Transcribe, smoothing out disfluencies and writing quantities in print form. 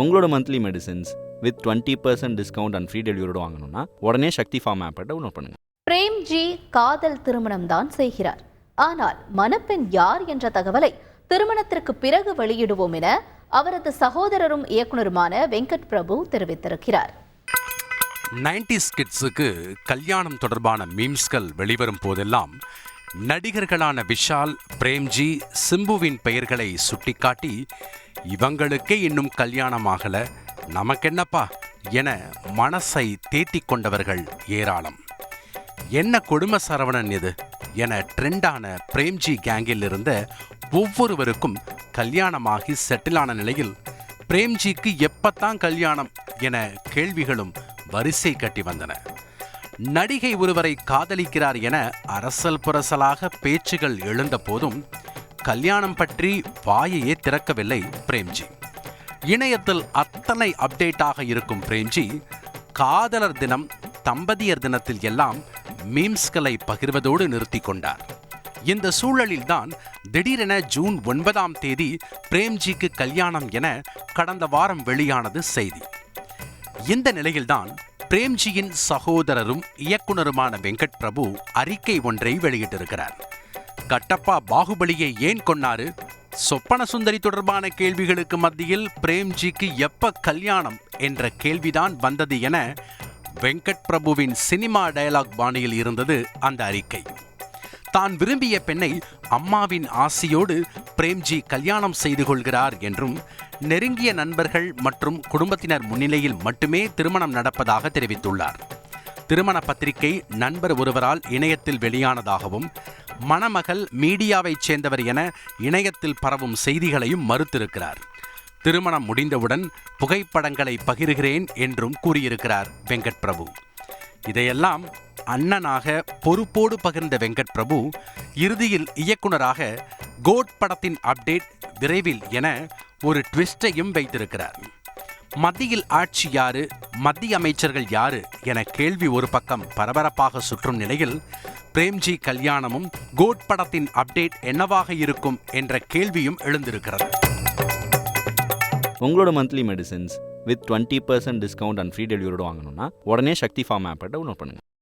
உங்களோட monthly medicines with 20% discount and free டெலிவரியோட வாங்கணும்னா உடனே சக்தி ஃபார்ம் ஆப்பை டவுன்லோட் பண்ணுங்க. பிரேம்ஜி காதல் திருமணம் தான் செய்கிறார். ஆனால் மணப்பெண் யார் என்ற தகவலை திருமணத்திற்கு பிறகு வெளியிடுவோம் என அவரது சகோதரரும் இயக்குனருமான வெங்கட் பிரபு தெரிவித்திருக்கிறார். 90s கிட்ஸுக்கு கல்யாணம் தொடர்பான மீம்ஸ்கள் வெளிவரும் போதெல்லாம் நடிகர்களான விஷால், பிரேம்ஜி, சிம்புவின் பெயர்களை சுட்டிக்காட்டி இவங்களுக்கே இன்னும் கல்யாணம் ஆகல, நமக்கென்னப்பா என மனசை தேத்திக் கொண்டவர்கள் ஏராளம். என்ன கொடுமை சரவணன் இது என ட்ரெண்டான பிரேம்ஜி கேங்கில் இருந்த ஒவ்வொருவருக்கும் கல்யாணமாகி செட்டிலான நிலையில் பிரேம்ஜிக்கு எப்பத்தான் கல்யாணம் என கேள்விகளும் வரிசை கட்டி வந்தன. நடிகை ஒருவரை காதலிக்கிறார் என அரசல் புரசலாக பேச்சுகள் எழுந்த போதும் கல்யாணம் பற்றி வாயையே திறக்கவில்லை பிரேம்ஜி. இணையத்தில் அத்தனை அப்டேட்டாக இருக்கும் பிரேம்ஜி காதலர் தினம், தம்பதியர் தினத்தில் எல்லாம் மீம்ஸ்களை பகிர்வதோடு நிறுத்தி கொண்டார். இந்த சூழலில்தான் திடீரென ஜூன் 9 பிரேம்ஜிக்கு கல்யாணம் என கடந்த வாரம் வெளியானது செய்தி. இந்த நிலையில்தான் பிரேம்ஜியின் சகோதரரும் இயக்குனருமான வெங்கட் பிரபு அறிக்கை ஒன்றை வெளியிட்டிருக்கிறார். கட்டப்பா பாகுபலியை ஏன் கொன்னாரு, சொப்பன சுந்தரி தொடர்பான கேள்விகளுக்கு மத்தியில் பிரேம்ஜிக்கு எப்ப கல்யாணம் என்ற கேள்விதான் வந்தது என வெங்கட் பிரபுவின் சினிமா டயலாக் பாணியில் இருந்தது அந்த அறிக்கை. தான் விரும்பிய பெண்ணை அம்மாவின் ஆசையோடு பிரேம்ஜி கல்யாணம் செய்து கொள்கிறார் என்றும் நெருங்கிய நண்பர்கள் மற்றும் குடும்பத்தினர் முன்னிலையில் மட்டுமே திருமணம் நடப்பதாக தெரிவித்துள்ளார். திருமண பத்திரிகை நண்பர் ஒருவரால் இணையத்தில் வெளியானதாகவும் மணமகள் மீடியாவைச் சேர்ந்தவர் என இணையத்தில் பரவும் செய்திகளையும் மறுத்திருக்கிறார். திருமணம் முடிந்தவுடன் புகைப்படங்களை பகிர்கிறேன் என்றும் கூறியிருக்கிறார் வெங்கட் பிரபு. இதையெல்லாம் அண்ணனாக பொறுப்போடு பகிர்ந்த வெங்கட் பிரபு இறுதியில் இயக்குனராக கோட் படத்தின் அப்டேட் விரைவில் என ஒரு ட்விஸ்டையும் வைத்திருக்கிறார். மத்தியில் ஆட்சி யாரு, மத்திய அமைச்சர்கள் யாரு என கேள்வி ஒரு பக்கம் பரபரப்பாக சுற்றும் நிலையில் பிரேம்ஜி கல்யாணமும் கோட் படத்தின் அப்டேட் என்னவாக இருக்கும் என்ற கேள்வியும் எழுந்திருக்கிறது. உங்களோட monthly medicines with 20% discount and free டெலிவரியோட வாங்கணும்னா உடனே சக்தி ஃபார்ம் ஆப்பை டவுன்லோட் பண்ணுங்க.